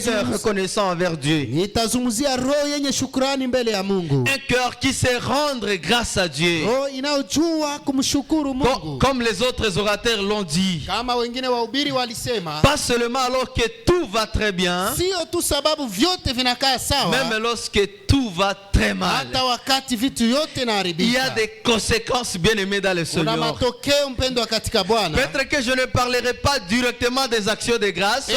cœurs reconnaissants envers Dieu. Un cœur qui sait rendre grâce à Dieu. Comme les autres orateurs l'ont dit. Pas seulement alors que tout va très bien, même lorsque tout va très mal. Il y a des conséquences, bien aimées dans le Seigneur. Peut-être que je ne parlerai pas directement des actions de grâce, mais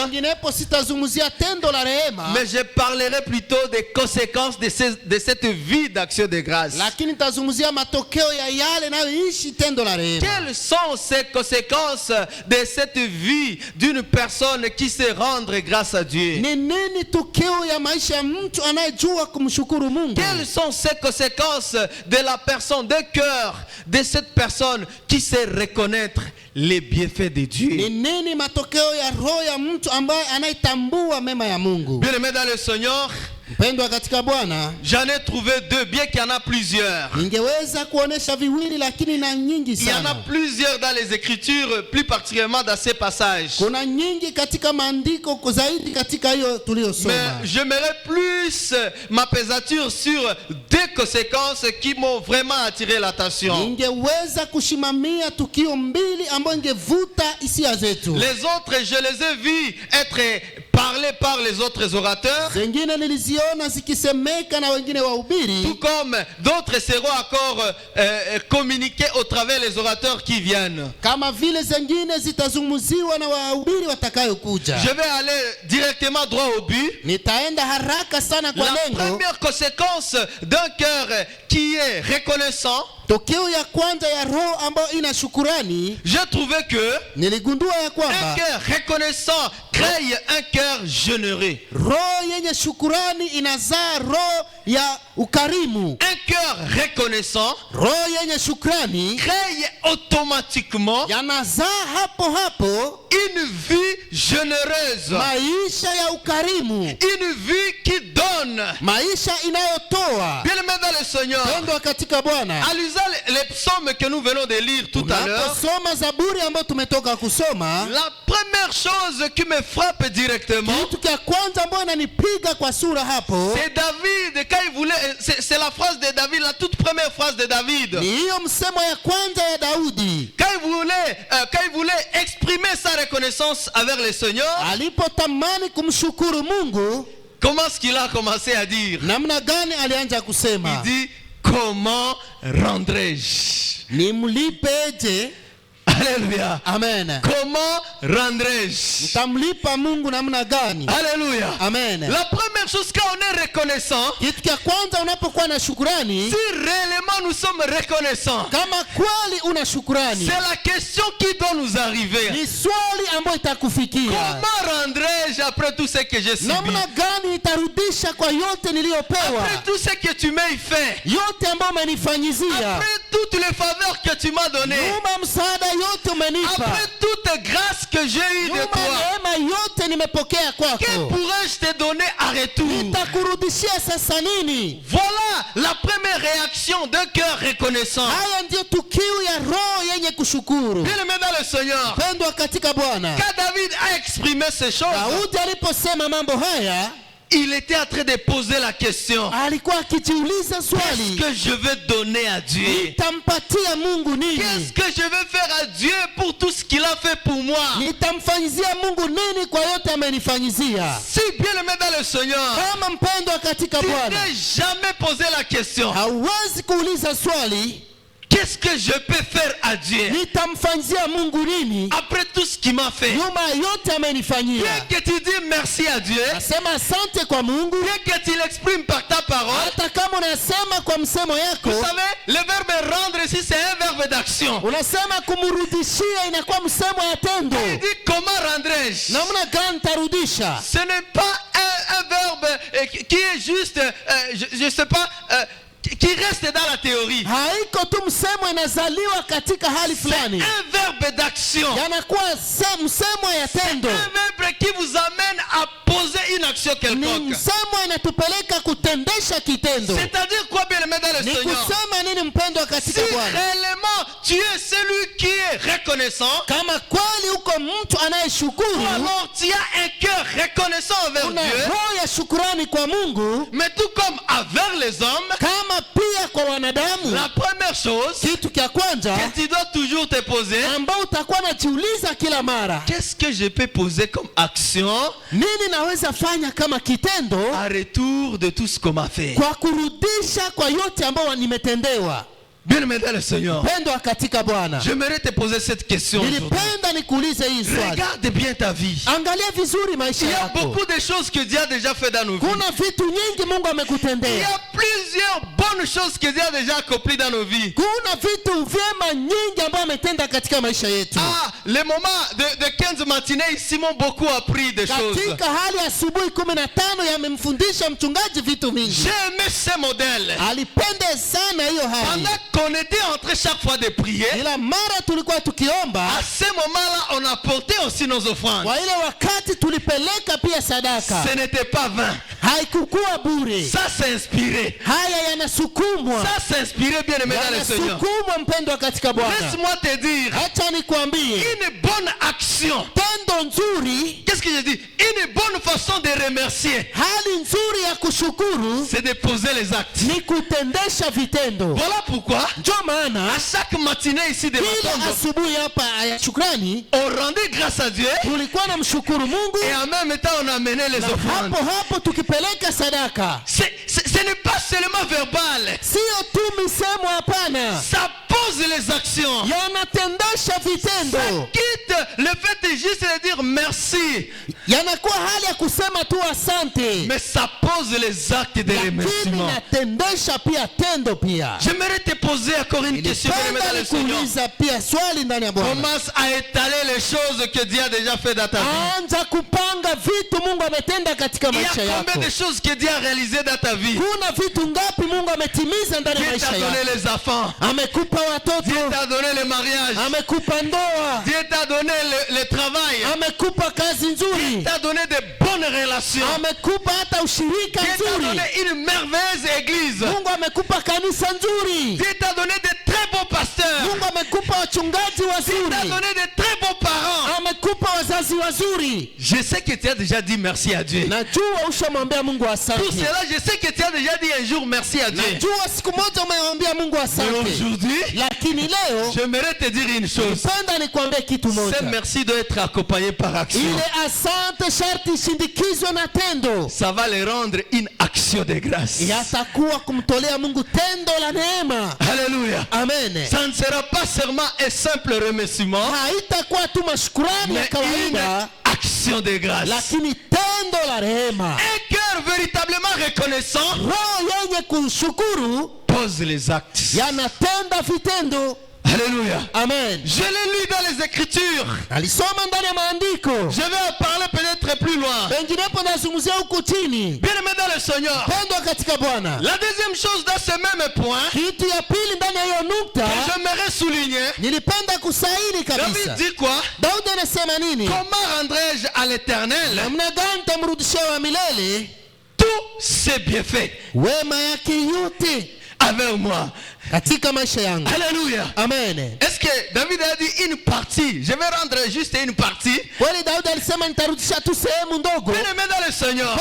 je parlerai plutôt des conséquences de cette vie d'action de grâce. Quelles sont ces conséquences de cette vie d'une personne qui sait rendre grâce à Dieu? Quelles sont ces conséquences de la personne, de cœur de cette personne qui sait reconnaître les bienfaits de Dieu? Bien-aimé dans le Seigneur, j'en ai trouvé deux, bien qu'il y en a plusieurs. Il y en a plusieurs dans les Écritures, plus particulièrement dans ces passages. Mais j'aimerais plus m'apaisatir sur deux conséquences qui m'ont vraiment attiré l'attention. Les autres, je les ai vus être parlés par les autres orateurs. Tout comme d'autres seront encore communiqués au travers des orateurs qui viennent. Je vais aller directement droit au but. La première conséquence d'un cœur qui est reconnaissant, j'ai trouvé que un cœur reconnaissant crée un cœur généreux. Un cœur reconnaissant crée automatiquement une vie généreuse, une vie qui donne. Bien aimé dans le Seigneur, à l'usage les psaumes que nous venons de lire tout à l'heure, la première chose qui me frappe directement, c'est David, quand il voulait, c'est la phrase de David, la toute première phrase de David. Quand il voulait exprimer sa reconnaissance avec le Seigneur, comment est-ce qu'il a commencé à dire? Il dit, comment rendrai-je? Alléluia. Amen. Comment rendrai-je? Alléluia. Amen. La première chose, quand on est reconnaissant, si réellement nous sommes reconnaissants, c'est la question qui doit nous arriver. Comment rendrai-je après tout ce que j'ai subi? Après tout ce que tu m'as fait, après toutes les faveurs que tu m'as données, après toute grâce que j'ai eue de toi, que pourrais-je te donner à retour? Voilà la première réaction d'un cœur reconnaissant. Bien aimé dans le Seigneur, quand David a exprimé ces choses, il était en train de poser la question, qu'est-ce que je vais donner à Dieu? Qu'est-ce que je vais faire à Dieu pour tout ce qu'il a fait pour moi? Si bien aimé dans le Seigneur, tu n'as jamais posé la question, qu'est-ce que je peux faire à Dieu après tout ce qu'il m'a fait? Bien que tu dis merci à Dieu, bien que tu l'exprimes par ta parole, vous savez, le verbe rendre ici, c'est un verbe d'action. Il dit comment rendrai-je? Ce n'est pas un verbe qui est juste, je ne sais pas, qui reste dans la théorie. C'est un verbe d'action. C'est un verbe qui vous amène à poser une action quelconque. C'est-à-dire quoi, bien aimé dans le Seigneur? Si réellement tu es celui qui est reconnaissant, alors tu as un cœur reconnaissant envers Dieu, mais tout comme envers les hommes, la première chose que tu dois toujours te poser, qu'est-ce que je peux poser comme action à retour de tout ce qu'on m'a fait? Bien aimé dans le Seigneur, j'aimerais te poser cette question. Regarde bien ta vie. Il y a beaucoup de choses que Dieu a déjà fait dans nos vies. Il y a plusieurs bonnes choses que Dieu a déjà accomplies dans nos vies. Les moments de 15 matinées ici m'ont beaucoup appris des choses. J'ai aimé ce modèle. Pendant qu'on était en train chaque fois de prier, à ce moment-là, on apportait aussi nos offrandes. Ce n'était pas vain. Ça s'inspirait. Ça s'inspirait, bien aimé dans le Seigneur. Laisse-moi te dire, une bonne action. Qu'est-ce que je dis? Une bonne façon de remercier, c'est de poser les actes. Voilà pourquoi à chaque matinée ici de Matondo, on rendait grâce à Dieu et en même temps on amenait les offrandes. Ce n'est pas seulement verbal, ça pose les actions. Ça quitte le fait de juste de dire merci, mais ça pose les actes de remerciement. J'aimerais te poser encore une question. Commence à étaler les choses que Dieu a déjà fait dans ta vie. Il y a combien de choses que Dieu a réalisées dans ta vie? Dieu t'a donné les enfants, Dieu t'a donné le mariage, Dieu t'a donné le travail, Dieu t'a donné de bonnes relations, Dieu t'a donné une merveilleuse église, Dieu t'a donné de très beaux pasteurs, Dieu t'a donné de très beaux parents. Je sais que tu as déjà dit merci à Dieu. Tout cela, je sais que tu as déjà dit un jour merci à Dieu. Mais aujourd'hui, j'aimerais te dire une chose. Ce merci doit être accompagné par action. Ça va le rendre une action de grâce. Alléluia. Amen. Ça ne sera pas seulement un simple remerciement, mais une action de grâce. Un cœur véritablement reconnaissant pose les actes. Alléluia. Amen. Je l'ai lu dans les Écritures. Je vais en parler peut-être plus loin. Bien aimé dans le Seigneur, la deuxième chose dans ce même point que j'aimerais souligner, David dit quoi? Comment rendrai-je à l'Éternel tous ses bienfaits avec moi? Alléluia. Amen. Est-ce que David a dit une partie? Je vais rendre juste une partie. Bien aimé dans le Seigneur,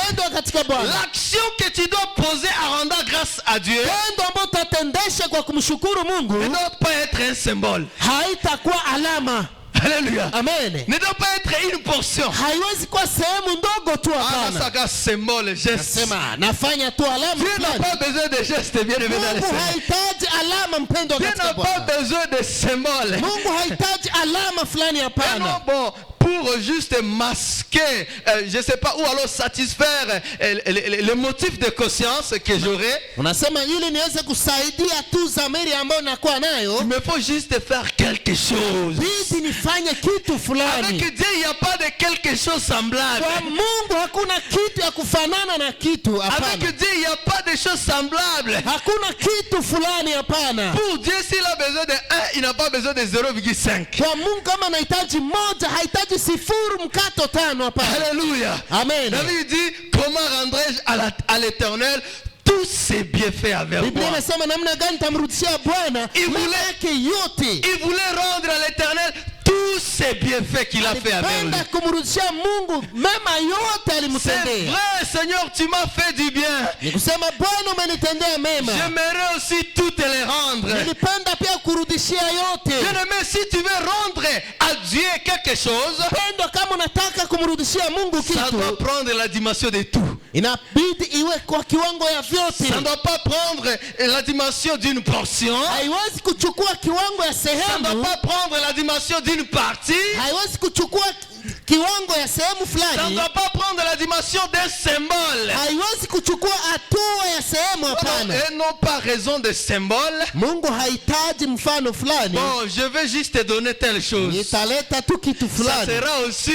l'action que tu dois poser à rendre grâce à Dieu ne doit pas être un symbole. Alléluia. Amen. Ne doit pas être une portion. Ça symbole, geste. Dieu n'a pas besoin de gestes, bien aimé dans le Seigneur. Dieu n'a pas besoin de symboles. Non, bon, pour juste masquer, je ne sais pas, ou alors satisfaire le motif de conscience que j'aurais. Il me faut juste faire quelque chose. Avec Dieu, il n'y a pas de quelque chose semblable. hakuna kitu ya kufanana na kitu. Avec Dieu, il n'y a pas de choses semblables. Hakuna kitu fulani, hapana. Pour Dieu, s'il a besoin de 1, il n'a pas besoin de 0,5. Kwa Mungu kama anahitaji moja, hahitaji sifuri mkato tano, hapana. Alléluia. Amen. David dit, comment rendrai-je à l'Éternel tous ses bienfaits avec moi? Biblia inasema namna gani tamrudishia Bwana mema yake yote. Il voulait rendre à l'Éternel tous ces bienfaits qu'il a fait avec lui. Kumrudishia Mungu mema yote alimtendea. C'est vrai, Seigneur, tu m'as fait du bien. Nikusema Bwana umenitendea mema. J'aimerais aussi tout te les rendre. Nilipenda pia kurudishia yote. Bien-aimé, si tu veux rendre à Dieu quelque chose, pendo kama unataka kumrudishia Mungu kitu, ça doit prendre la dimension de tout. Inabidi iwe kwa kiwango ya vyote. Ça ne doit pas prendre la dimension d'une portion. Haiwezi kuchukua kiwango ya sehemu. Ça ne doit pas prendre la dimension d'une partie. Haiwezi kuchukua kiwango ya sehemu fulani. Ça ne doit pas prendre la dimension d'un symbole. Haiwezi kuchukua hatua ya sehemu, hapana. Et non pas raison de symbole. Mungu hahitaji mfano fulani. Bon, je vais juste te donner telle chose. Nitaleta tu kitu fulani. Ça sera aussi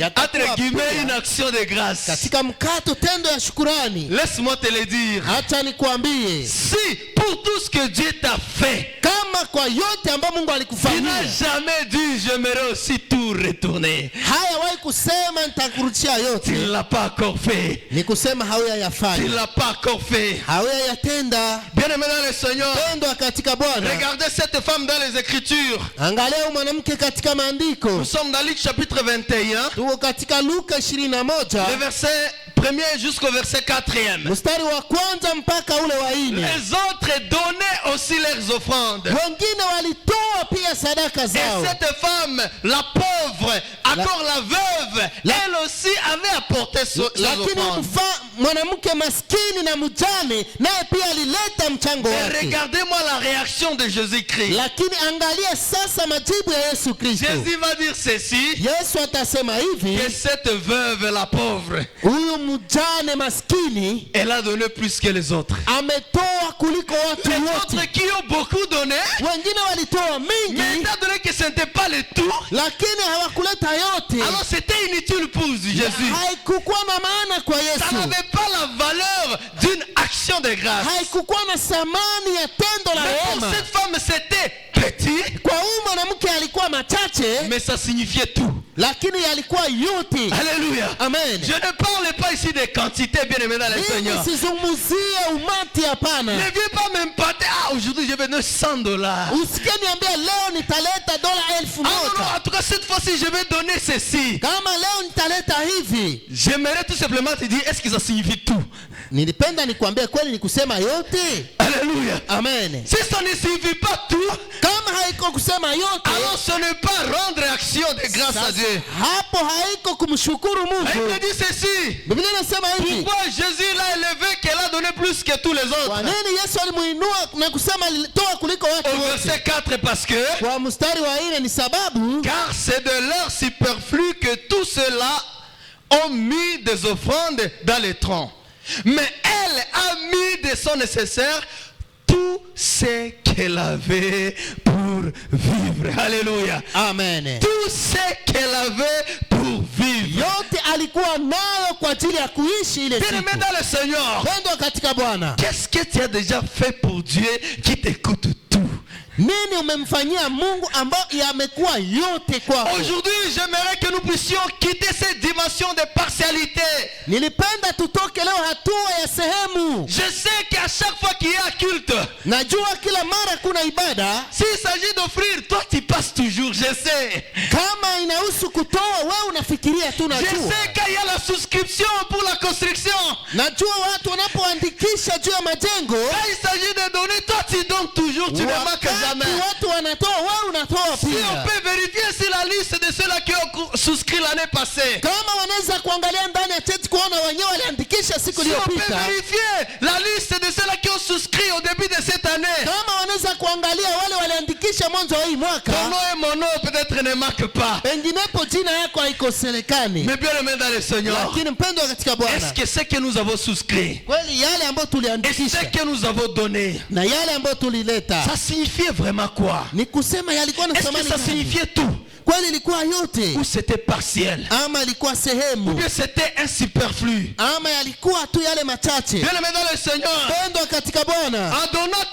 entre guillemets une action de grâce. Katika mkato tendo ya shukrani. Laisse-moi te le dire. Acha nikwambie. Si pour tout ce que Dieu t'a fait, kama kwa yote ambayo Mungu alikufanyia, tu n'as jamais dit j'aimerais aussi tout retourner. Hayawahi kusema nitakurudishia yote. Tu ne l'as pas encore fait. Ni kusema hauyayafanya. Tu ne l'as pas encore fait. Hauyayatenda. Bien-aimé dans le Seigneur, regardez cette femme dans les Écritures. Angalia mwanamke katika maandiko. Nous sommes dans Luc chapitre 21. Tuko katika Luka 21. Le verset 1er jusqu'au verset 4e. Mstari wa kwanza mpaka ule wa 4. Les autres donnaient aussi leurs offrandes. Wengine walitoa pia sadaka zao. Et cette femme, la pauvre, encore la veuve, elle aussi avait apporté ses offrandes. Mwanamke maskini na mjane naye pia alileta mchango wake. Regardez-moi la réaction de Jésus-Christ. Lakini angalia sasa majibu ya Yesu Kristo. Jésus va dire ceci. Yesu atasema hivi. Que cette veuve, la pauvre, huyu mjane maskini, elle a donné plus que les autres. Ametoa kuliko watu wote. Les autres qui ont beaucoup donné, wengine walitoa mingi, mais étant donné que ce n'était pas le tout, lakini hawakuleta yote, alors c'était inutile pour Jésus. Haikukuwa na maana kwa Yesu. Ça n'avait pas la valeur d'une action de grâce. Haikukuwa na thamani ya tendo la rehema. Pour cette femme c'était petit. Kwa huyu mwanamke alikuwa machache, mais ça signifiait tout. Lakini yalikuwa yote. Alléluia. Amen. Je ne parle pas ici de quantité, bien aimé dans le Seigneur. Sizungumzie umati, hapana. Ne viens pas m'empâter. Aujourd'hui je vais donner $100. Usikie niambia leo nitaleta $1000. Non, en tout cas cette fois-ci je vais donner ceci. Kama leo nitaleta hivi. J'aimerais tout simplement te dire, est-ce que ça signifie tout? Nilipenda nikwambie kweli ni kusema yote. Alléluia. Amen. Si ça ne signifie pas tout, kama haiko kusema yote, alors ce n'est pas rendre action de grâce à Dieu. Hapo haiko kumshukuru Mungu. Elle te dit ceci. Biblia inasema hivi. Pourquoi Jésus l'a élevé qu'elle a donné plus que tous les autres? Kwa nini Yesu alimuinua na kusema toa kuliko watu wote? Au verset 4 parce que kwa mstari wa 4 ni sababu car c'est de leur superflu que tous ceux-là ont mis des offrandes dans les troncs. Mais elle a mis de son nécessaire tout ce qu'elle avait pour vivre. Alléluia. Amen. Tout ce qu'elle avait pour vivre. Yote alikuwa nayo kwa ajili ya kuishi ile siku. Bien-aimé dans le Seigneur. Pendo katika Bwana. Qu'est-ce que tu as déjà fait pour Dieu qui t'écoute tout? Nini umemfanyia Mungu ambao yamekuwa yote kwako? Aujourd'hui, j'aimerais que nous puissions quitter cette dimension de partialité. Nilipenda tutoke leo hatua ya sehemu. Je sais qu'à chaque fois qu'il y a culte, najua kila mara kuna ibada, s'il s'agit d'offrir, toi tu passes toujours, je sais. Kama inahusu kutoa, wewe unafikiria tu najua. Je sais qu'il y a la souscription pour la construction. Najua watu wanapoandikisha juu ya majengo. Quand il s'agit de donner, toi tu donnes toujours, tu ne manques jamais. Watu wanatoa, wewe unatoa pia. Si on peut vérifier si la liste de ceux-là qui ont souscrit l'année passée. Kama wanaweza kuangalia ndani ya cheti kuona wenyewe waliandikisha siku iliyopita. Si on peut vérifier la liste de ceux-là qui ont souscrit au début de cette année. Kama wanaweza kuangalia wale waliandikisha mwanzo wa hii mwaka. Ton nom et mon nom peut-être ne marquent pas. Penginepo jina yako haikoselekani. Mais bien aimé dans le Seigneur. Lakini mpendwa katika Bwana. Est-ce que c'est que nous avons souscrit? Kweli yale ambayo tuliandikisha. Est-ce que nous avons donné? Na yale ambayo tulileta. Ça signifiait vraiment quoi? Ni kusema yalikuwa na thamani. Est-ce que ça signifiait tout? kweli ilikuwa yote, ou c'était partiel, ama ilikuwa sehemu, ou bien c'était un superflu. ama yalikuwa tu yale machache. Bien-aimé dans le Seigneur, Pendwa katika Bwana, en donnant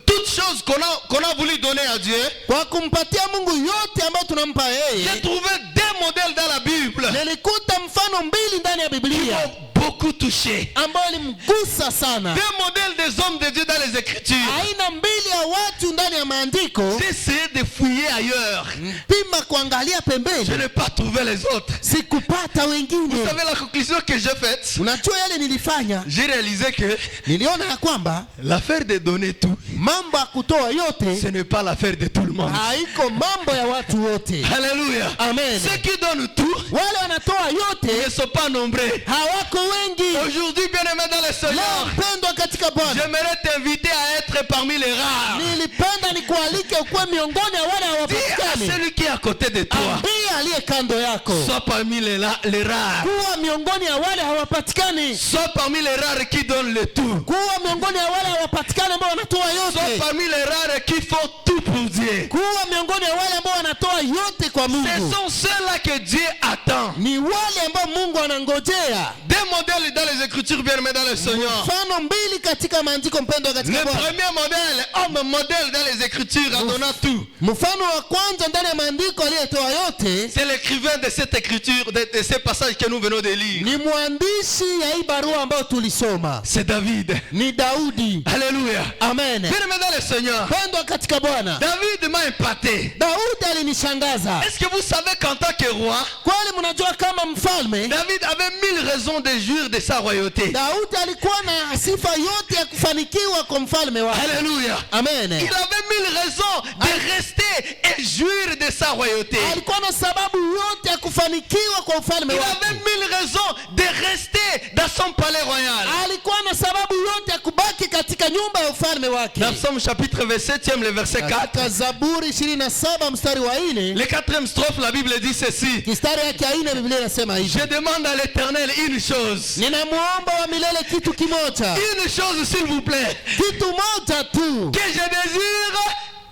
toutes choses qu'on a voulu donner à Dieu, kwa kumpatia Mungu yote ambayo tunampa yeye, j'ai trouvé des modèles dans la Bible nilikuta mfano mbili ndani ya qui Biblia m'ont beaucoup touché. ambao limgusa sana. Des modèles des hommes de Dieu dans les Écritures. Aina mbili ya watu ndani ya maandiko, J'essayais de fouiller ailleurs. pima kuangalia pembeni, Je n'ai pas trouvé les autres. sikupata Vous wengine. savez la conclusion que j'ai faite? Unajua yale nilifanya, J'ai réalisé que niliona ya kwamba l'affaire de donner tout, mambo ya kutoa yote ce n'est pas l'affaire de tout le monde. haiko mambo ya watu wote. Alléluia. Amen. Ceux qui donnent tout Wale wanatoa ne yote sont pas nombreux. hawako wengi. Aujourd'hui, bien-aimé dans le Seigneur, Leo pendwa katika Bwana, j'aimerais t'inviter à être parmi les rares. nilipenda nikualike ukuwe miongoni ya wale Dis à hawapatikani. celui qui est à côté de toi, Ambia aliye kando yako, sois parmi les rares. kuwa miongoni ya wale hawapatikani. Sois parmi les rares qui donnent le tout. Kuwa miongoni ya wale hawapatikani ambao wanatoa Sois yote. parmi les rares qui font tout pour Dieu. Kuwa miongoni ya wale ambao wanatoa yote kwa Ce Mungu. sont ceux-là que Dieu attend. Ni wale ambao Mungu anangojea. Des modèles dans les Écritures, bien aimés dans le Seigneur. Mfano mbili katika maandiko mpendwa Le katika Bwana. premier modèle, homme modèle dans les Écritures en donnant tout. Mfano wa kwanza ndani ya maandiko aliyetoa yote C'est l'écrivain de cette écriture, de ces passages que nous venons de lire. ni mwandishi ya hii barua ambayo tulisoma. C'est David. Ni Daudi. Alléluia. Amen. Bien aimé dans le Seigneur. Pendwa katika Bwana, David m'a épaté. Daudi alinishangaza. Est-ce que vous savez qu'en tant que roi, Kweli mnajua kama mfalme David avait 1000 raisons de jouir de sa royauté. Daudi alikuwa na sifa yote ya kufanikiwa kwa mfalme wake. Alléluia. Amen. Il avait 1000 raisons de rester et jouir de sa royauté. Alikuwa na sababu yote ya kufanikiwa kwa ufalme Il wake. avait 1000 raisons de rester dans son palais royal. Alikuwa na sababu yote ya kubaki katika nyumba ya ufalme wake. Dans Psaume chapitre 27, le verset 4. Katika Zaburi 27 mstari wa 4, Le 4e strophe, la Bible dit ceci. mstari yake ya 4, Biblia inasema hivi: Je demande à l'Éternel une chose. ninamuomba wa milele kitu kimoja. Une chose, s'il vous plaît. Kitu moja tu. Que je désire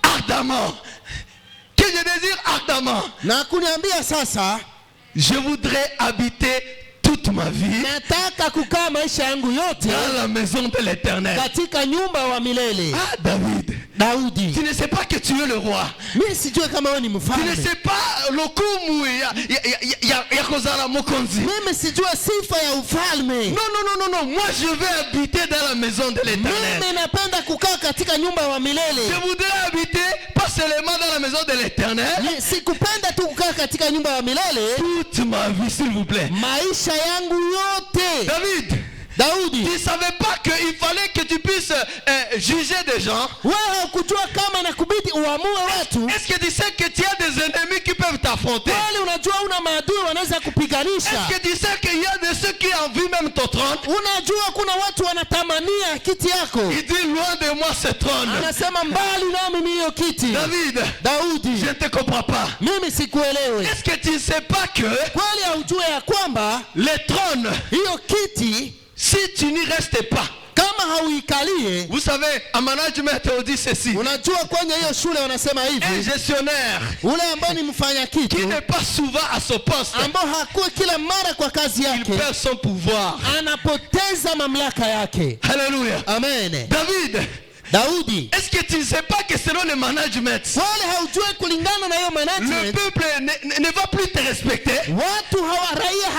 ardemment. Que je désire ardemment. Na kuniambia sasa, Je voudrais habiter toute ma vie nataka kukaa maisha yangu yote dans la maison de l'Éternel. katika nyumba wa milele. Ah, David. Daudi, Tu ne sais pas que tu es le roi. mimi sijue kama wewe ni Tu ne mfalme. sais pas lokumu ya kozala mokonzi. Mimi sijue sifa ya ufalme. Non, non, non, non, non. Moi, je vais habiter dans la maison de l'Éternel. Mimi napenda kukaa katika nyumba wa milele. Je voudrais habiter pas seulement dans la maison de l'Éternel. Sikupenda tu kukaa katika nyumba wa milele Toute ma vie, s'il vous plaît. maisha yangu yote. David, Daudi, tu ne savais pas qu'il fallait que tu puisses juger des gens. wewe hukujua kama inakubidi uamue watu. Est-ce que tu sais que tu as des ennemis qui peuvent t'affronter? Kweli unajua una maadui wanaweza kupiganisha. Est-ce que tu sais qu'il y a de ceux qui envient même ton trône? Unajua kuna watu wanatamania kiti yako. Il dit loin de moi ce trône. Anasema mbali nami ni hiyo kiti. David, Daudi, je ne te comprends pas. mimi sikuelewe. Est-ce que tu ne sais pas que Kweli haujue ya kwamba le trône, hiyo kiti si tu n'y restes pas, kama hauikalie, vous savez, en management, on dit ceci. unajua kwenye hiyo shule wanasema Un hivi, gestionnaire ule ambaye ni mfanya qui kitu n'est pas souvent à son poste, ambao hakuwa kila mara kwa kazi il yake, perd son pouvoir. anapoteza mamlaka yake. Alléluia. Amen. David, Daudi, est-ce que tu ne sais pas que selon le management, wale haujue kulingana na hiyo le management, peuple ne va plus te respecter? watu raia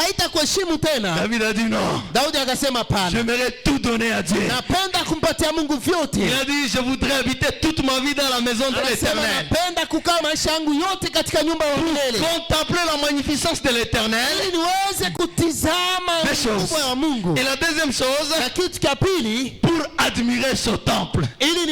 haitakuheshimu tena. David a dit non. Daudi akasema pana, J'aimerais tout donner à Dieu. napenda kumpatia Mungu vyote. Il a dit, je voudrais habiter toute ma vie dans la maison de Anasema l'Éternel. napenda kukaa maisha yangu yote katika nyumba ya milele, Contempler la magnificence de l'Éternel. ili niweze kutizama Des choses. ukubwa wa Mungu. Et la deuxième chose, Na kitu cha pili, pour admirer son temple. ili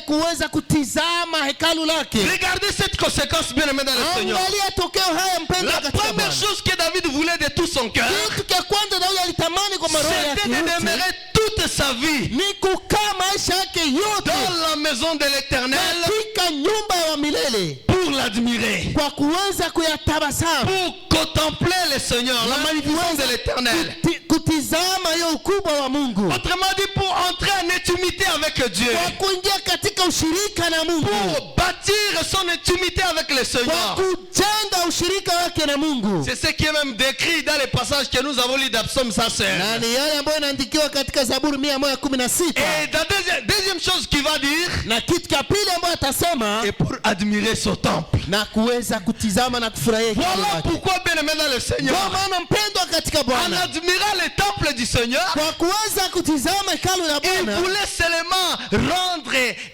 kuweza kutizama hekalu lake. Regardez cette conséquence, bien aimé dans le Seigneur. Angalia tokeo haya mpendwa La katika première Bwana. chose que David voulait de tout son cœur, Kitu cha kwanza Daudi alitamani kwa roho yake c'était de yote demeurer toute sa vie ni kukaa maisha yake yote dans la maison de l'Éternel katika nyumba ya milele, pour l'admirer, kwa kuweza kuyatabasamu, pour contempler le Seigneur, la magnificence de l'Éternel. kutizama hiyo ukubwa wa Mungu. Autrement dit, pour entrer en étude intimité avec Dieu. Kwa kuingia katika ushirika na Mungu. Pour bâtir son intimité avec le Seigneur. Kwa kujenga ushirika wake na Mungu. C'est ce qui est même décrit dans les passages que nous avons lus dans Psaume 116. Na ni yale ambayo yanaandikiwa katika Zaburi 116. Et la deuxième chose qu'il va dire, na kitu cha pili ambayo atasema, et pour admirer son temple. Na kuweza kutizama na kufurahia kile. Voilà pourquoi bien-aimé dans le Seigneur. Kwa maana mpendwa katika Bwana. En admirant le temple du Seigneur, kwa kuweza kutizama hekalu la Bwana, il voulait seulement rendre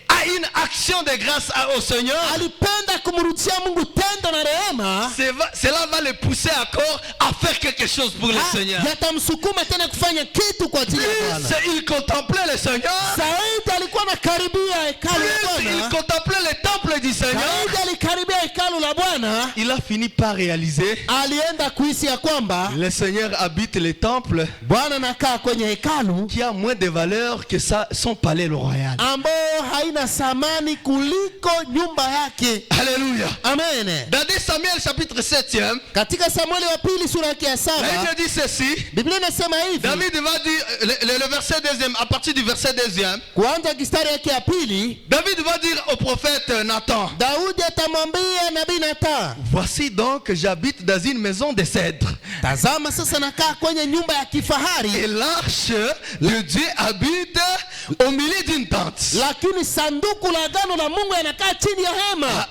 à une action de grâce au Seigneur. Alipenda kumrudishia Mungu tendo na rehema. Cela va le pousser encore à faire quelque chose pour le Seigneur. Yatamsukuma tena kufanya kitu kwa ajili ya Bwana. Il contemplait le Seigneur. Zaidi alikuwa anakaribia hekalu la Bwana. Il contemplait le temple du Seigneur. Zaidi alikaribia hekalu la Bwana. Il a fini par réaliser. Alienda kuhisi ya kwamba le Seigneur habite le temple. Bwana anakaa kwenye hekalu qui a moins de valeur que son palais royal. Ambayo haina thamani kuliko nyumba yake. Alléluia. Amen. Dans 2 Samuel chapitre 7e. Katika Samueli wa pili sura ya 7. La Bible dit ceci. Biblia inasema hivi. David va dire le verset 2e, à partir du verset 2e. Kuanza kistari yake ya pili. David va dire au prophète Nathan. Daudi atamwambia nabii Nathan. Voici donc j'habite dans une maison de cèdre. Tazama sasa nakaa kwenye nyumba ya kifahari. Et l'arche de Dieu habite au milieu d'une tente. Lakini sanduku la agano la Mungu yanakaa chini ya hema.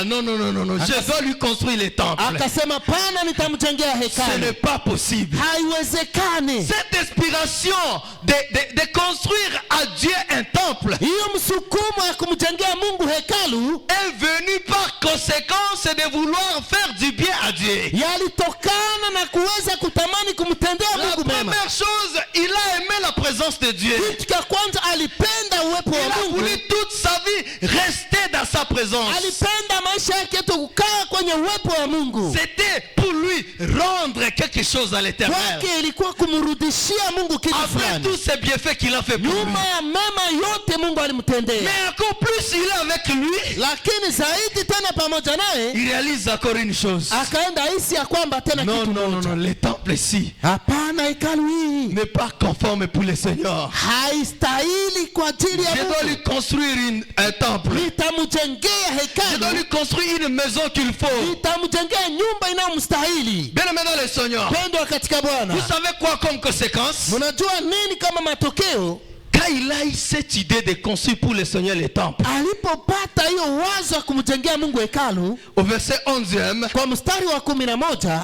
Non. Je dois lui construire les temples. Akasema pana nitamjengea hekalu. Ce n'est pas possible. Haiwezekani. Cette inspiration de construire à Dieu un temple. Hiyo msukumo ya kumjengea Mungu hekalu est venu par conséquence de vouloir faire du bien à Dieu. Yalitokana na kuweza kutamani kumtendea Mungu mema. La première chose, il a aimé la présence de Dieu. Kitu cha kwanza alipenda uwepo wa Mungu. Il a voulu toute sa vie rester dans sa présence. Alipenda maisha yake yote kukaa kwenye uwepo wa Mungu. C'était pour lui rendre quelque chose à l'Éternel. Kwake ilikuwa kumrudishia Mungu kitu fulani. Après tous ces bienfaits qu'il a fait pour lui. Nyuma ya mema yote Mungu alimtendea. Mais encore plus il est avec lui. Lakini zaidi tena pamoja naye, il réalise encore une chose. Akaenda hisi ya kwamba tena kitu moja. Non, le temple ici. Hapana, hekalu hii n'est pas conforme pour le Seigneur. Haistahili kwa ajili ya Mungu. Je dois lui construire un temple. Nitamjengea hekalu. Je dois lui construire une maison qu'il faut. Nitamjengea nyumba inayomstahili. Bien aimé dans le Seigneur. Pendwa katika Bwana. Vous savez quoi comme conséquence? Mnajua nini kama matokeo? Quand il a eu cette idée de construire pour le Seigneur le temple. Alipopata hiyo wazo ya kumjengea Mungu hekalu. Au verset 11e. Kwa mstari wa 11.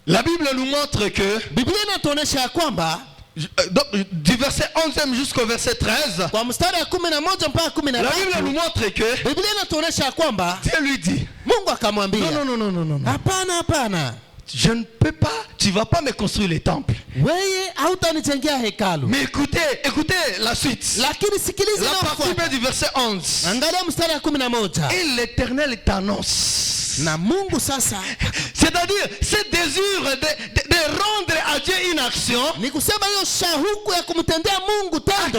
La Bible nous montre que. Biblia inatuonyesha ya kwamba. Du verset 11e jusqu'au verset 13. Kwa mstari wa 11 mpaka 13. La Bible nous montre que. Biblia inatuonyesha ya kwamba. Dieu lui dit. Mungu akamwambia. Non. Hapana. Je ne peux pas, tu vas pas me construire les temples. Mais écoutez la suite. La partie B du verset 11. Et l'Éternel t'annonce. C'est-à-dire, ce désir de rendre à Dieu une action a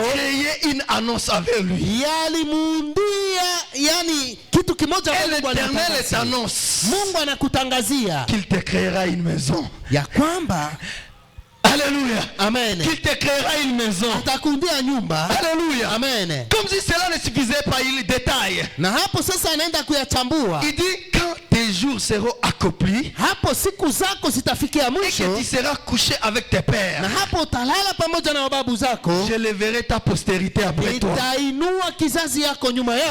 créé une annonce avec lui. Et l'Éternel t'annonce qu'il te créera une maison. Alléluia. Amen. Qu'il te créera une maison. Alléluia. Amen. Comme si cela ne suffisait pas, il détaille. Il dit quand tes jours seront accomplis et que tu seras couché avec tes pères, je leverai ta postérité après toi.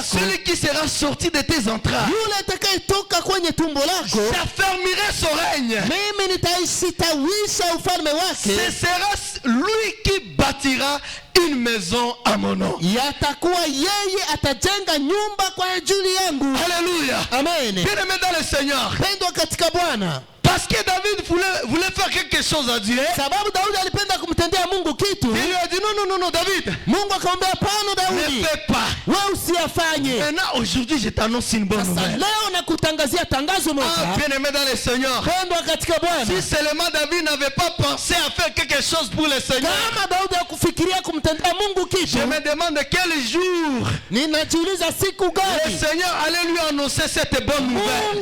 Celui qui sera sorti de tes entrailles, j'affermirai son règne. Ce sera lui qui bâtira une maison à mon nom. Alléluia. Amen. Bien-aimé dans le Seigneur. Parce que David voulait faire quelque chose à Dieu. Il lui a dit non David. Ne fais pas. Maintenant aujourd'hui je t'annonce une bonne nouvelle. Bien-aimé dans le Seigneur. Si seulement David n'avait pas pensé à faire quelque chose pour le Seigneur, je me demande quel jour le Seigneur allait lui annoncer cette bonne nouvelle.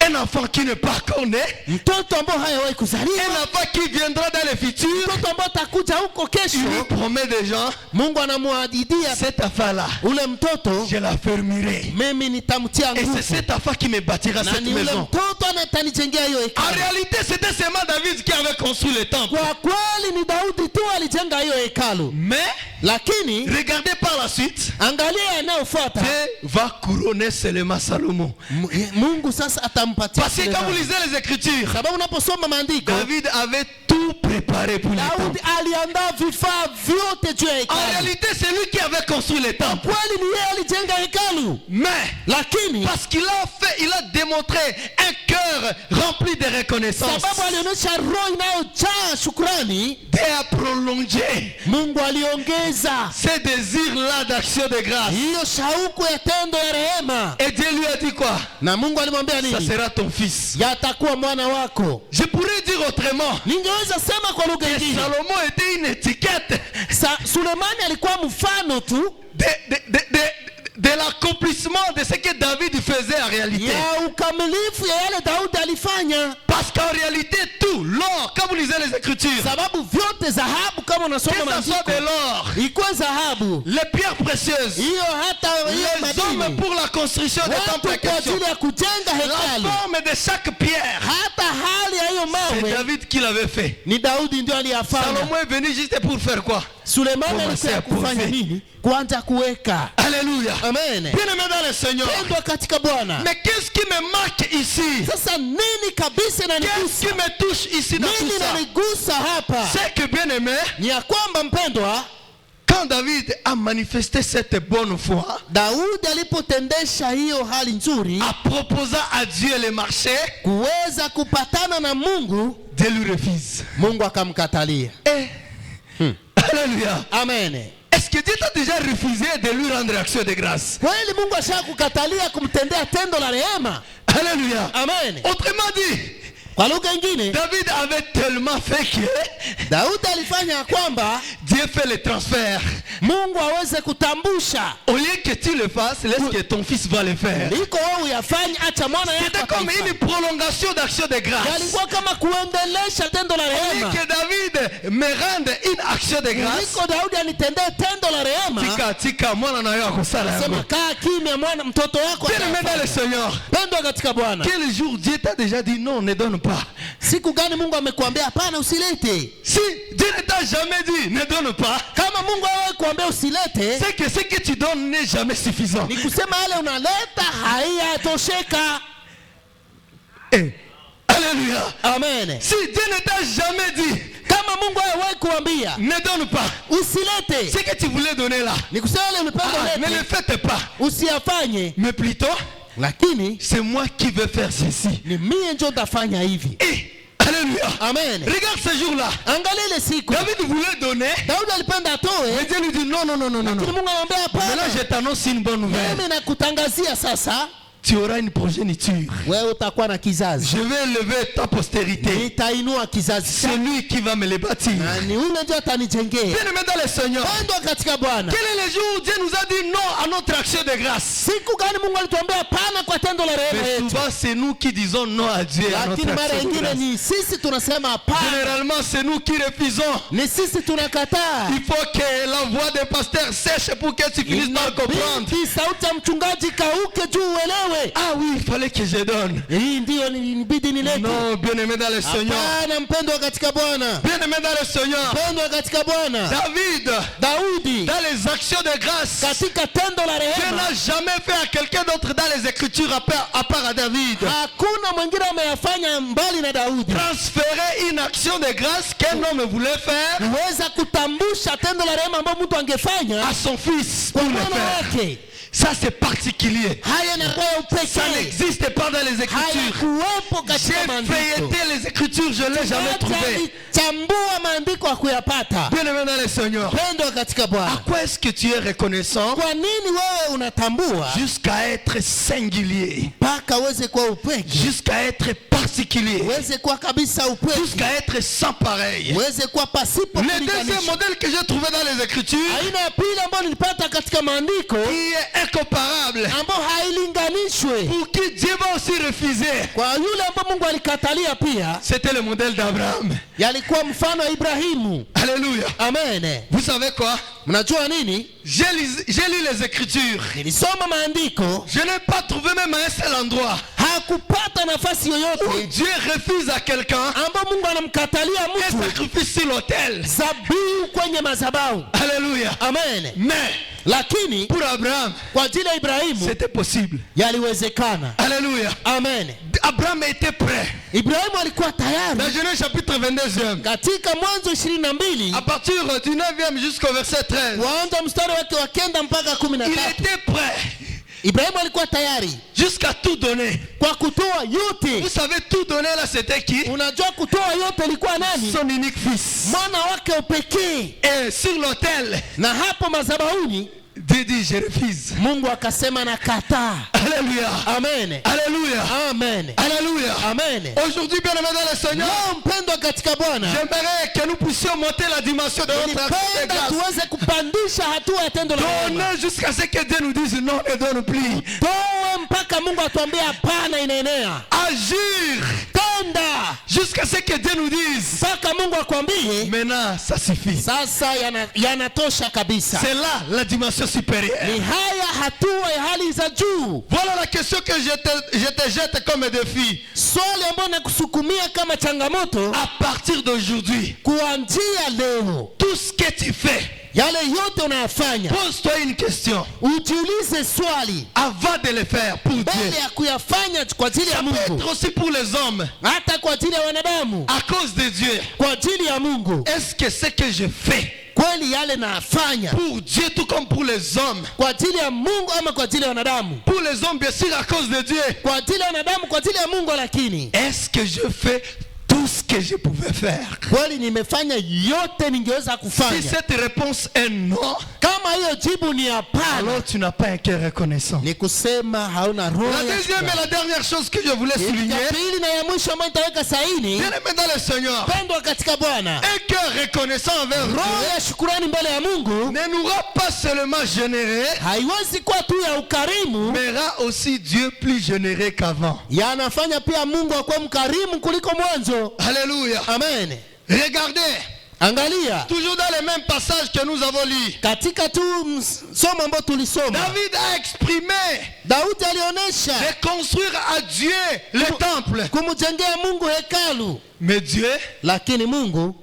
Un enfant qui n'est pas encore né. mtoto ambao hayawahi kuzaliwa, Un enfant qui viendra dans le futur. mtoto ambao atakuja huko Il kesho. lui promet des gens. Mungu anamwahidia Cet enfant-là, ule mtoto, je l'affermirai. mimi nitamtia Et c'est nguvu, cet enfant qui me bâtira na cette ni ule maison. mtoto anatanijengea hiyo En hekalu. réalité, c'était seulement David qui avait construit le temple. Kwa kweli ni Daudi tu alijenga hiyo hekalu, Mais, lakini regardez par la suite, angalia yanayofuata, Dieu va couronner seulement Salomon. Mungu sasa atampatia. Parce que quand vous lisez les Écritures, Sababu unaposoma maandiko, David avait tout préparé pour le Daudi temple. aliandaa vifaa vyote juu ya En hekalu. réalité, c'est lui qui avait construit le temple. Kweli ni yeye alijenga hekalu, Mais, lakini parce qu'il a démontré un cœur rempli de reconnaissance, sababu alionyesha roho inayojaa shukrani, Dieu a prolongé Mungu aliongeza ce désir-là d'action de grâce. hiyo shauku ya tendo ya rehema. Et Dieu lui a dit quoi? Na Mungu alimwambia Ça nini? sera ton fils. Yatakuwa mwana wako. Je pourrais dire autrement. Ningeweza sema kwa lugha Que nyingine, Salomon était une étiquette Sulemani alikuwa mfano tu de l'accomplissement de ce que David faisait en réalité. ya ukamilifu ya yale Daudi alifanya, Parce qu'en réalité, tout, l'or, quand vous lisez les Écritures, sababu vyote dhahabu, kama que unasoma ce soit maandiko, de l'or, ikuwe dhahabu les pierres précieuses, hiyo, hata hiyo les hommes madini, pour la construction des temples en watu kwa question, ajili ya kujenga la hekalu, forme de chaque pierre, hata hali ya hiyo c'est mawe David qui l'avait fait. ni Daudi ndio aliyafanya. Salomon est venu juste pour faire quoi? Sulemani Commencer alikuwa à kufanya poser. nini? Kuanza kuweka. Alléluia. Amen. Bien-aimé dans le Seigneur. Pendwa katika Bwana. Mais qu'est-ce qui me marque ici? Sasa nini kabisa Qu'est-ce qui inanigusa? me touche ici dans tout Nini ça? inanigusa hapa? C'est que, bien-aimé, Ni ya kwamba mpendwa, quand David a manifesté cette bonne foi, Daudi alipotendesha hiyo hali nzuri, en proposant à Dieu le marché, kuweza kupatana na Mungu, Dieu lui refuse. Mungu akamkatalia. Alléluia. Amen. Est-ce que Dieu t'a déjà refusé de lui rendre action de grâce? Kweli Mungu ashakukatalia kumtendea tendo la rehema? Alléluia. Amen. Autrement dit, Kwa lugha nyingine, David avait tellement fait que Daudi alifanya ya kwamba Dieu fait le transfert. Mungu aweze kutambusha, Au lieu que tu le fasses, laisse que ton fils va le faire. liko wewe uyafanye, acha mwana yako C'était comme ataifanya. une prolongation d'action de grâce. Yalikuwa kama kuendelesha tendo la Au lieu rehema. que David me rende une action de grâce, Liko Daudi anitendee tendo la rehema, tika mwana na yo akusala sema yango. kaa kimya, mwana mtoto wako Bien-aimé dans le Seigneur, pendwa katika Bwana. quel jour Dieu t'a déjà dit non, ne donne pas? Siku gani Mungu amekuambia hapana usilete? Si Dieu ne t'a jamais dit ne donne pas, Kama Mungu hawahi kuambia usilete, c'est que ce que tu donnes n'est jamais suffisant. ni kusema yale unaleta haiyatosheka. Alléluia. Amen. Si Dieu ne t'a jamais dit Kama Mungu hawahi kuambia ne donne pas, usilete, ce que tu voulais donner là, ni kusema yale unapenda ne le ulete, faites pas. usiyafanye. Mais plutôt, Lakini c'est moi qui veux faire ceci. ni mie ndio nitafanya hivi. Alléluia. Amen. Regarde ce jour-là. Angalia ile siku David voulait donner, Daudi alipenda mais atoe, Dieu lui dit non, non, non, non, non. lakini non. Mungu anamwambia Maintenant, hapana, je t'annonce une bonne nouvelle. mimi nakutangazia sasa, Tu auras une progéniture. wewe utakuwa na kizazi, Je vais élever ta postérité. nitainua kizazi C'est chako, lui qui va me les bâtir. na ni ule ndio atanijengea. Bien-aimé dans le Seigneur, Pendwa katika Bwana, quel est le jour où Dieu nous a dit non à notre action de grâce? siku gani Mungu alituambia hapana kwa tendo la rehema Mais yetu? souvent, c'est nous qui disons non à Dieu à notre Lakini mara action de nyingine grâce. ni sisi tunasema hapana, Généralement, c'est nous qui refusons. ni sisi tunakataa. Il faut que la voix des pasteurs sèche pour que tu finisses par comprendre. Inabidi sauti ya mchungaji kauke juu uelewe. Ah oui, il fallait que je donne. Hii ndio inabidi nilete. Non, bien-aimé dans le Seigneur. Hapana, mpendwa katika Bwana, Bien-aimé dans le Seigneur. mpendwa katika Bwana. David, Daudi dans les actions de grâce, katika tendo la Dieu rehema, n'a jamais fait à quelqu'un d'autre dans les Écritures à part à David. hakuna mwingine ameyafanya mbali na Daudi. Transférer une action de grâce qu'un homme voulait faire Kuweza kutambusha tendo la rehema ambayo mtu angefanya à son fils pour kwa le mwana faire. wake. Ça, c'est particulier. Haya na kwa Ça upekee, n'existe pas dans les Écritures. hayakuwepo katika J'ai maandiko. feuilleté les Écritures, je ne l'ai jamais trouvé. Alichambua maandiko hakuyapata. Bien-aimé dans le Seigneur, Pendwa katika à Bwana, quoi est-ce que tu es reconnaissant kwa nini wewe unatambua jusqu'à être singulier, mpaka uweze kuwa upweke, jusqu'à être particulier, uweze kuwa kabisa upweke, jusqu'à être sans pareil? uweze kuwa pasipo Le deuxième kulinganisha? modèle que j'ai trouvé dans les Écritures, Aina ya pili ambayo nilipata katika maandiko qui est incomparable, ambao hailinganishwe, pour qui Dieu va aussi refuser, kwa yule ambao Mungu alikatalia pia, c'était le modèle d'Abraham. yalikuwa mfano wa Ibrahimu. Alléluia. Amen. Vous savez quoi? Mnajua nini? J'ai lu les Écritures. Nilisoma maandiko. Je n'ai pas trouvé même un seul endroit Hakupata nafasi où yoyote Dieu refuse à quelqu'un ambao Mungu anamkatalia un mtu sacrifice sur l'autel. zabihu kwenye madhabahu. Alléluia. Amen. Mais Lakini pour Abraham, kwa ajili ya Ibrahimu c'était possible. yaliwezekana. Alléluia. Amen. Abraham était prêt. Ibrahimu alikuwa tayari. Dans Genèse chapitre 22, Katika Mwanzo 22 à partir du 9e jusqu'au verset 13, kuanza mstari wake wa 9 mpaka il 13, était prêt Ibrahimu alikuwa tayari jusqu'à tout donner. kwa kutoa Vous yote. savez, tout donner là, c'était qui? Unajua kutoa yote ilikuwa nani? Son unique fils. Mwana wake upekee. Et sur l'autel, Na hapo madhabahuni Dieu dit, je refuse. Mungu akasema nakataa. Alléluia. Amen. Alléluia. Amen. Alléluia. Amen. Aujourd'hui, bien aimé dans le Seigneur, Leo mpendwa katika Bwana, j'aimerais que nous puissions monter la dimension de notre action de nipenda grâce. tuweze kupandisha hatua ya tendo la neema. Donner jusqu'à ce que Dieu nous dise non, ne donne plus. Toe mpaka Mungu atuambie hapana, inaenea. Agir Tenda jusqu'à ce que Dieu nous dise mpaka Mungu akwambie maintenant ça suffit. sasa yanatosha kabisa. C'est là la dimension supérieure. Ni haya hatua ya hali za juu. Voilà la question que je te jette comme défi. Swali ambalo nakusukumia kama changamoto, À partir d'aujourd'hui, kuanzia leo, tout ce que tu fais, yale yote unayafanya, pose-toi une question ujiulize swali avant de le faire pour Dieu. mbele ya kuyafanya kwa ajili ya Ça peut Mungu, être aussi pour les hommes, hata kwa ajili ya wanadamu, à cause de Dieu. kwa ajili ya Mungu. Est-ce que ce que je fais Kweli yale nafanya pour Dieu tout comme pour les hommes? kwa ajili ya Mungu ama kwa ajili ya wanadamu? Pour les hommes, bien sûr, à cause de Dieu. Kwa ajili ya wanadamu, kwa ajili ya Mungu. Lakini Est-ce que je fais tout ce que je pouvais faire? kweli nimefanya yote ningeweza Si kufanya? cette réponse est non, Kama hiyo jibu ni hapana, alors tu n'as pas un cœur reconnaissant. ni kusema hauna roho La ya deuxième et shukrani. la dernière chose que je voulais Kitu souligner, cha pili na ya mwisho ambayo nitaweka saini, bien aimé dans le Seigneur, pendwa katika Bwana, un cœur reconnaissant envers roho Dieu ya shukrani mbele ya Mungu ne nous rend pas seulement généreux, haiwezi kuwa tu ya ukarimu, mais rend aussi Dieu plus généreux qu'avant. yanafanya pia Mungu akuwe mkarimu kuliko mwanzo. Alléluia. Amen. Regardez, Angalia toujours dans les mêmes passages que nous avons lus, katika tu somo ambao tulisoma, David a exprimé Daudi alionyesha de construire à Dieu le temple. kumjengea Mungu hekalu, Mais Dieu lakini Mungu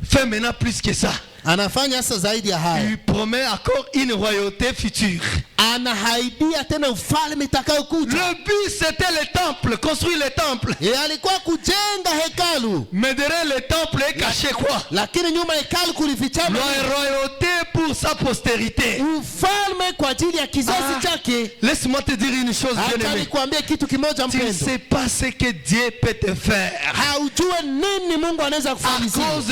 fait maintenant plus que ça. anafanya sasa zaidi ya haya. Il promet encore une royauté future. Anahaidia tena ufalme utakaokuja. Le but c'était le temple, construire le temple. Alikuwa kujenga hekalu, Mais derrière le temple est caché quoi? lakini nyuma hekalu kulifichama La royauté pour sa postérité. ufalme kwa ajili ya kizazi chake. Laisse-moi te dire une chose, Hata bien-aimé. nikwambie kitu kimoja Tu ne mpendo, sais pas ce que Dieu peut te faire. haujue nini Mungu anaweza À kufanyia cause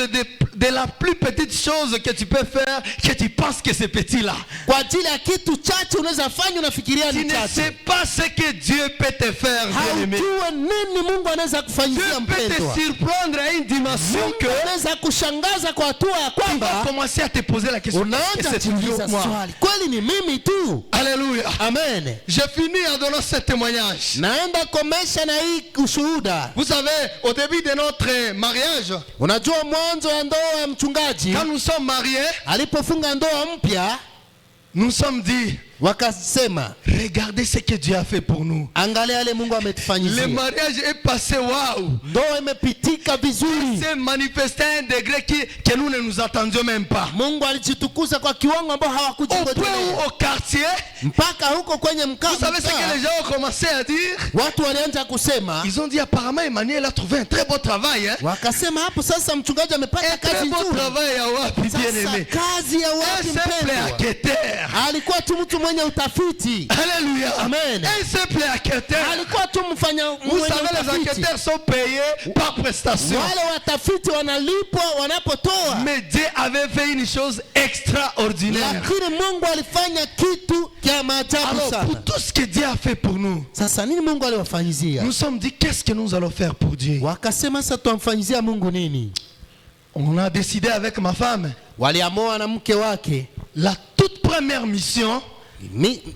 de la plus petite chose que tu peux faire, que tu penses que c'est petit là. kwa ajili ya kitu chache unaweza fanya unafikiria Tu ni ne sais chache. pas ce que Dieu peut te faire, bien-aimé. Haujue nini Mungu anaweza Dieu kufanyia peut te mpendwa. surprendre à une dimension Mungu que anaweza kushangaza kwa hatua ya tu vas kwamba commencer à te poser la question. Est-ce que unaanza c'est toujours kujiuliza moi? swali, kweli ni mimi tu? Alléluia. Amen. J'ai fini en donnant ce témoignage. Naenda komesha na hii ushuhuda. Vous savez, au début de notre mariage, Unajua mwanzo ya ndoa ya mchungaji quand nous sommes mariés, alipofunga ndoa mpya, nous sommes dit, wakasema regardez ce que Dieu a fait pour nous. angalia yale Mungu Le ametufanyizia. mariage est passé, waouh. Ndoa imepitika vizuri. C'est manifesté à un degré que nous ne nous attendions même pas. Mungu alijitukuza kwa kiwango ambao Au point hawakujingojelea. où au quartier, Mpaka huko kwenye vous savez ce que les gens ont commencé à dire? watu walianza kusema, Ils ont dit apparemment Emmanuel a trouvé un très beau travail. Hein? wakasema hapo sasa mchungaji amepata Un très kazi beau nzuri. travail à wapi, bien Sasa aimé. kazi ya Un wapi simple mpendwa? enquêteur. Alikuwa tu mtu mwenye utafiti. Alléluia. Amen. Un simple enquêteur. Alikuwa tu mfanya Vous mwenye savez, les utafiti. enquêteurs sont payés par prestation. Wale watafiti wanalipwa wanapotoa. Mais Dieu avait fait une chose extraordinaire. Lakini Mungu alifanya kitu cha maajabu Alors, sana. pour tout ce que Dieu a fait pour nous, Sasa nini Mungu aliwafanyizia? nous sommes dit, qu'est-ce que nous allons faire pour Dieu? Wakasema sasa tuamfanyizia Mungu nini? On a décidé avec ma femme, Waliamua na mke wake, la toute première mission,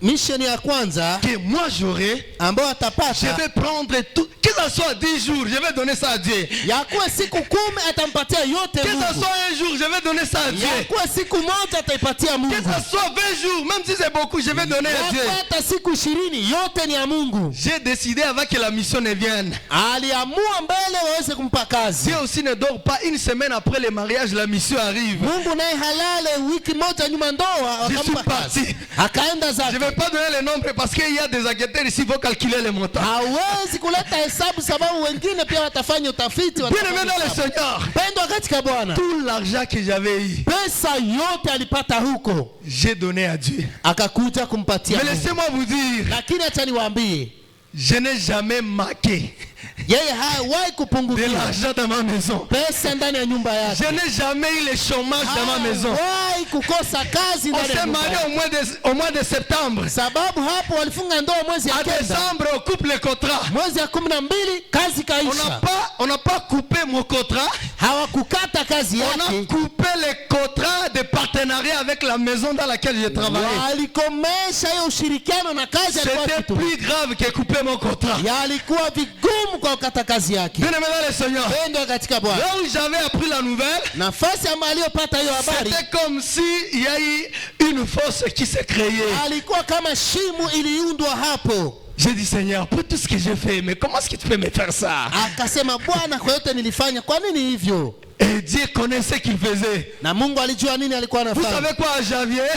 mission ya kwanza que moi j'aurai, ambao atapata, je vais prendre tout, que ça soit 10 jours, je vais donner ça à Dieu. Yakuwa siku 10 atampatia yote Que ça Mungu. soit un jour, je vais donner ça à Dieu. Yakuwa siku moja ataipatia Mungu. Que ça soit 20 jours, même si c'est beaucoup, je vais donner à Dieu. Yakuwa hata siku 20 yote ni ya Mungu. J'ai décidé avant que la mission ne vienne. Aliamua mbele waweze kumpa kazi. Dieu aussi ne dort pas. Une semaine après le mariage, la mission arrive. Mungu naye halale wiki moja nyuma ndoa Je suis akampa kazi. parti. Akaenda Je ne zake. vais pas donner les nombres parce qu'il y a des enquêteurs ici, il faut calculer les montants. Hawezi kuleta hesabu sababu wengine pia watafanya utafiti. Bien-aimé dans le Seigneur, Pendwa katika Bwana. tout l'argent que j'avais eu, Pesa yote alipata huko j'ai donné à Dieu. akakuja kumpatia Mais Mungu. laissez-moi vous dire, Lakini acha niwaambie, je n'ai jamais manqué yeye hawahi de kupungukiwa l'argent dans ma maison. pesa ndani ya nyumba yake. Je n'ai jamais eu le chômage dans ma maison. Hawahi kukosa kazi On ndani ya s'est nyumba marié yake. au mois de septembre. Sababu hapo walifunga ndoa mwezi ya À kenda, décembre, on coupe le contrat. mwezi ya 12 kazi kaisha. On n'a pas coupé mon contrat. Hawakukata kazi On a yake, coupé les contrats de partenariat avec la maison dans laquelle j'ai travaillé. walikomesha hiyo ushirikiano na kazi alikuwa C'était akitumia. plus grave que couper mon contrat. Yalikuwa vigumu kwa kukata kazi yake. Bien-aimé dans le Seigneur, Pendwa katika Bwana, là où j'avais appris la nouvelle, nafasi ambayo aliyopata hiyo habari c'était comme si il y a eu une force qui s'est créée. alikuwa kama shimo iliundwa hapo. J'ai dit, Seigneur, pour tout ce que j'ai fait, mais comment est-ce que tu peux me faire ça? Akasema, Bwana, kwa yote nilifanya, kwa nini hivyo? Et Dieu connaissait ce qu'il faisait. Na Mungu alijua nini alikuwa Vous anafanya. savez quoi, en janvier,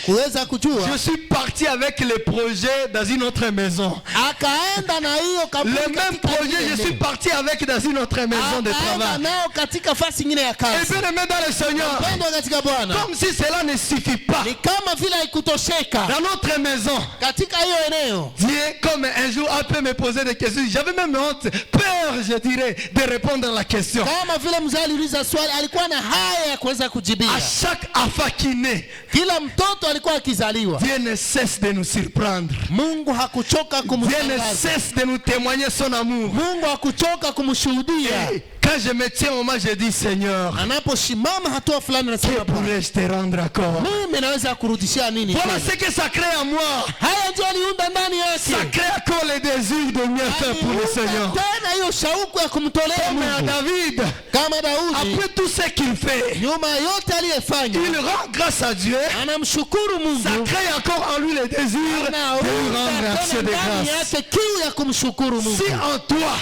Kuweza kujua, je suis parti avec les projets dans une autre maison. akaenda na hiyo kampuni Le même katika projet, je ile. suis parti avec dans une autre maison de Akaenda travail. nao katika fasi nyingine ya Et kazi. bien aimé dans le Seigneur, Pendwa katika Bwana, comme si cela ne suffit pas, ni kama vile haikutosheka dans notre maison, katika hiyo eneo. Dieu, comme un jour, a pu me poser des questions. J'avais même honte, peur, je dirais, de répondre à la question. Kama vile mzee aliuliza swali, alikuwa na haya ya kuweza kujibia. À chaque enfant qui naît, Kila mtoto alikuwa akizaliwa, Dieu ne cesse de nous surprendre. Mungu hakuchoka Dieu ne kumshangaza. cesse de nous témoigner son amour. Mungu hakuchoka kumshuhudia. Et quand je me tiens au moment, je dis, Seigneur, Anaposimama hatua fulani que anasema, Bwana, pourrais-je te rendre encore? mimi naweza kurudishia nini? Voilà tena? ce que ça crée en moi. Haya ndio aliunda ndani Ça yake. crée encore le désir de mieux faire pour le Seigneur. Aliunda tena hiyo shauku ya kumtolea Comme à Mungu. David, Kama Daudi, après tout ce qu'il fait, nyuma ya yote aliyefanya, il rend grâce à Dieu. anamshukuru Ça Mungu. crée encore en lui le désir de lui rendre Anaunda action tena de ndani grâce. yake kiu ya kumshukuru Mungu. Si en toi,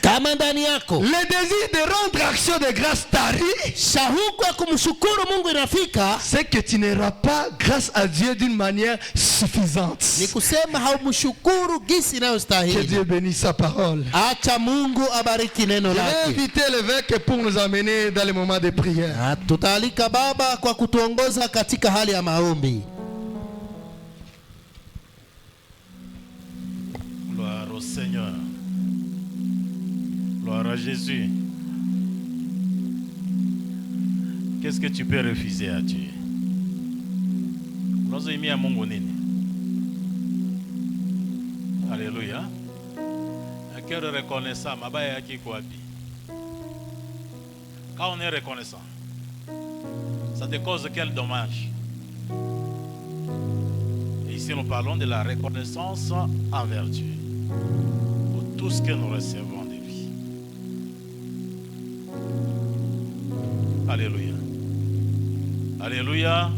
Kama ndani yako le désir de rendre action de grâce t'arrive, shauku ya kumshukuru Mungu inafika, c'est que tu n'auras pas grâce à Dieu d'une manière suffisante. ni kusema haumshukuru gisi Que inayostahili. Dieu bénisse sa parole. Acha Mungu abariki neno Je vais lake. inviter l'évêque pour nous amener dans les moments de prière. Na tutaalika baba kwa kutuongoza katika hali ya maombi. Gloire au Seigneur. Gloire à Jésus. Qu'est-ce que tu peux refuser à Dieu? Unazoimia Mungu nini? Alléluia. Un cœur reconnaissant, mabaya yake iko wapi? Quand on est reconnaissant, ça te cause quel dommage? Et ici nous parlons de la reconnaissance envers Dieu pour tout ce que nous recevons de lui. Alléluia. Alléluia.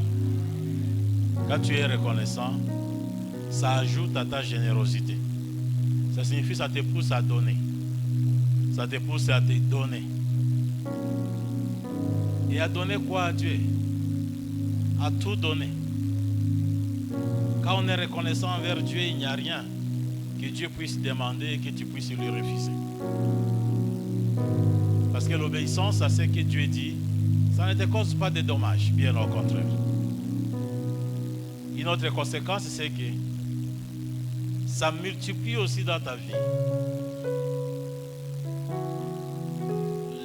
Quand tu es reconnaissant, ça ajoute à ta générosité. Ça signifie que ça te pousse à donner. Ça te pousse à te donner. Et à donner quoi à Dieu? À tout donner. Quand on est reconnaissant envers Dieu, il n'y a rien que Dieu puisse demander et que tu puisses lui refuser. Parce que l'obéissance à ce que Dieu dit, ça ne te cause pas de dommages, bien au contraire. Une autre conséquence, c'est que ça multiplie aussi dans ta vie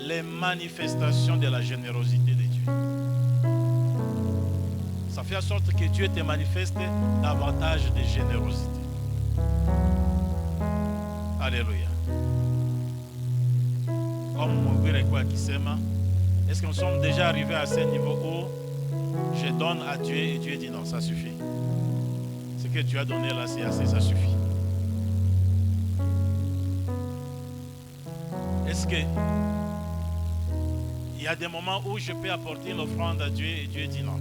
les manifestations de la générosité de Dieu. Ça fait en sorte que Dieu te manifeste davantage de générosité. Alléluia. Comme Mouguire quoi qui s'aime, est-ce que nous sommes déjà arrivés à ce niveau où je donne à Dieu et Dieu dit non, ça suffit. que tu as donné là, c'est assez, ça suffit. Est-ce que il y a des moments où je peux apporter une offrande à Dieu et Dieu dit non?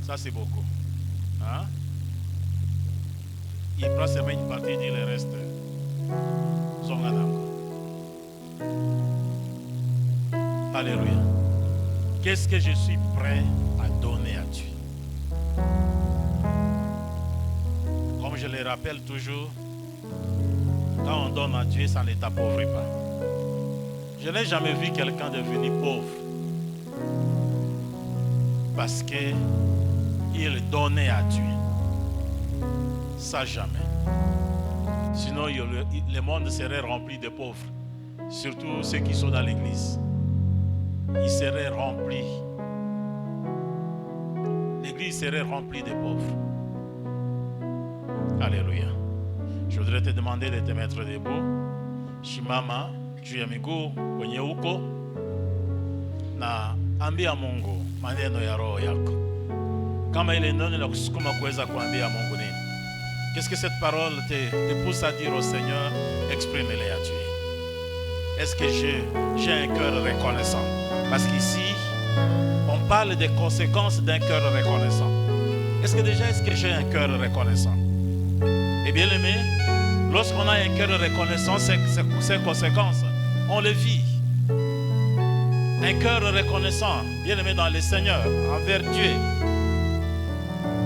Ça c'est beaucoup. Hein? Il prend seulement une partie et dit le reste. Alléluia. Qu'est-ce que je suis prêt à donner à Dieu? Comme je le rappelle toujours, quand on donne à Dieu, ça ne t'appauvrit pas. Je n'ai jamais vu quelqu'un devenir pauvre parce qu'il donnait à Dieu. Ça jamais. Sinon, le monde serait rempli de pauvres. Surtout ceux qui sont dans l'église. Ils seraient remplis. L'église serait remplie de pauvres. Alléluia. Je voudrais te demander de te mettre debout. Shimama, juu ya miguu kwenye uko na ambia Mungu maneno ya roho yako. Kama ile neno la kusukuma kuweza kuambia Mungu nini? Qu'est-ce que cette parole te pousse à dire au Seigneur? Exprime-les à Dieu. Est-ce que j'ai un cœur reconnaissant? Parce qu'ici, on parle des conséquences d'un cœur reconnaissant. Est-ce que j'ai un cœur reconnaissant? Et bien aimé, lorsqu'on a un cœur reconnaissant, ces conséquences, on les vit. Un cœur reconnaissant, bien aimé dans le Seigneur, envers Dieu,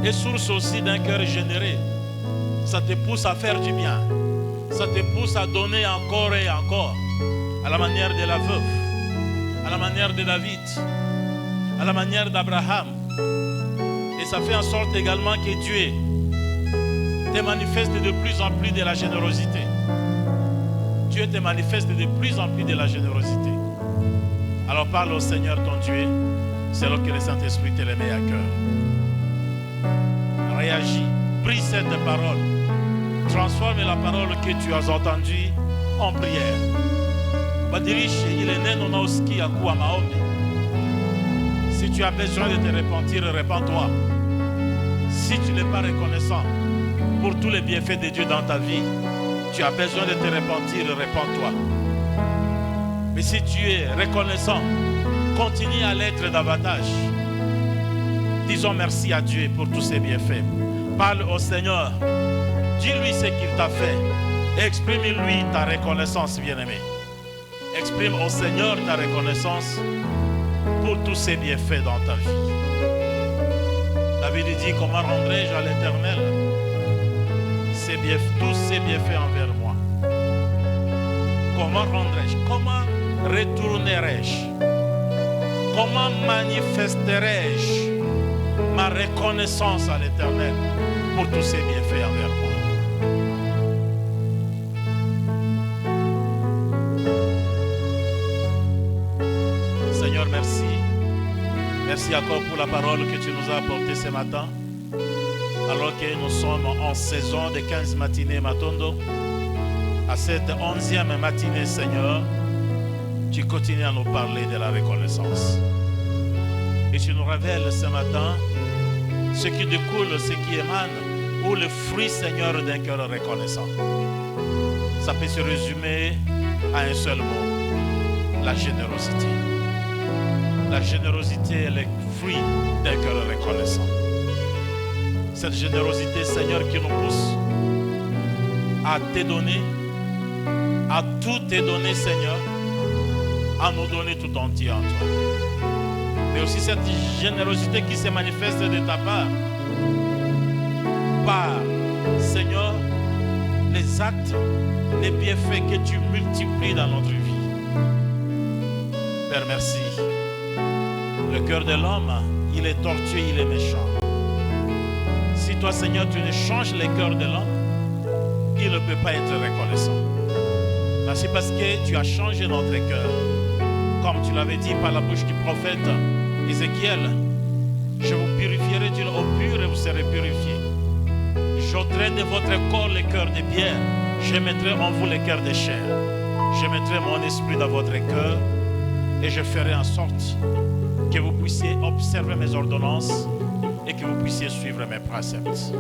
est source aussi d'un cœur généreux. Ça te pousse à faire du bien. Ça te pousse à donner encore et encore. À la manière de la veuve, à la manière de David, à la manière d'Abraham. Et ça fait en sorte également que Dieu te manifeste de plus en plus de la générosité. Dieu te manifeste de plus en plus de la générosité. Alors parle au Seigneur ton Dieu, selon que le Saint-Esprit te le met à cœur. Réagis, prie cette parole. Transforme la parole que tu as entendue en prière. Si tu as besoin de te repentir, répands-toi. Si tu n'es pas reconnaissant pour tous les bienfaits de Dieu dans ta vie, tu as besoin de te repentir, répands-toi. Mais si tu es reconnaissant, continue à l'être davantage. Disons merci à Dieu pour tous ses bienfaits. Parle au Seigneur. Dis-lui ce qu'il t'a fait. Exprime-lui ta reconnaissance, bien-aimé. Exprime au Seigneur ta reconnaissance pour tous ses bienfaits dans ta vie. David dit, comment rendrai-je à l'Éternel tous ses bienfaits envers moi? Comment rendrai-je? Comment retournerai-je? Comment manifesterai-je ma reconnaissance à l'Éternel pour tous ses bienfaits envers moi? Seigneur, merci. Merci encore pour la parole que tu nous as apportée ce matin. Alors que nous sommes en saison de 15 matinées Matondo, à cette 11e matinée, Seigneur, tu continues à nous parler de la reconnaissance. Et tu nous révèles ce matin ce qui découle, ce qui émane, ou le fruit, Seigneur, d'un cœur reconnaissant. Ça peut se résumer à un seul mot, la générosité. La générosité est le fruit d'un cœur reconnaissant. Cette générosité, Seigneur, qui nous pousse à te donner, à tout te donner, Seigneur, à nous donner tout entier en toi. Mais aussi cette générosité qui se manifeste de ta part par, Seigneur, les actes, les bienfaits que tu multiplies dans notre vie. Père, merci. Le cœur de l'homme, il est tortueux, il est méchant. Si toi, Seigneur, tu ne changes le cœur de l'homme, il ne peut pas être reconnaissant. Merci parce que tu as changé notre cœur. Comme tu l'avais dit par la bouche du prophète Ézéchiel, je vous purifierai d'une eau pure et vous serez purifiés. J'ôterai de votre corps le cœur de pierre. Je mettrai en vous le cœur de chair. Je mettrai mon esprit dans votre cœur et je ferai en sorte que vous puissiez observer mes ordonnances et que vous puissiez suivre mes préceptes.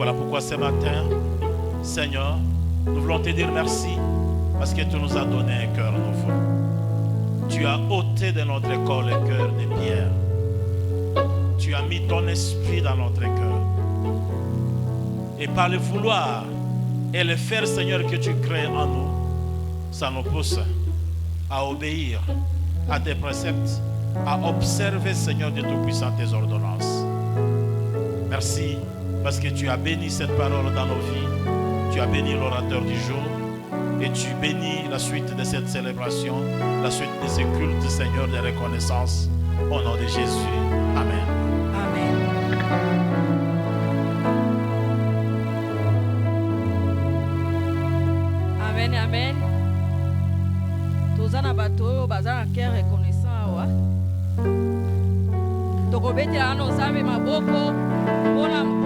Voilà pourquoi ce matin, Seigneur, nous voulons te dire merci parce que tu nous as donné un cœur nouveau. Tu as ôté de notre corps le cœur de pierre. Tu as mis ton esprit dans notre cœur. Et par le vouloir et le faire, Seigneur, que tu crées en nous, ça nous pousse à obéir à tes préceptes, à observer, Seigneur, de tout-puissant tes ordonnances. Merci parce que tu as béni cette parole dans nos vies. Tu as béni l'orateur du jour et tu bénis la suite de cette célébration, la suite de ce culte, Seigneur, de reconnaissance. Au nom de Jésus. Amen. Amen, amen. Tozana bato bazana cœur reconnaissant wa. Tokobetela no zambe maboko. Bona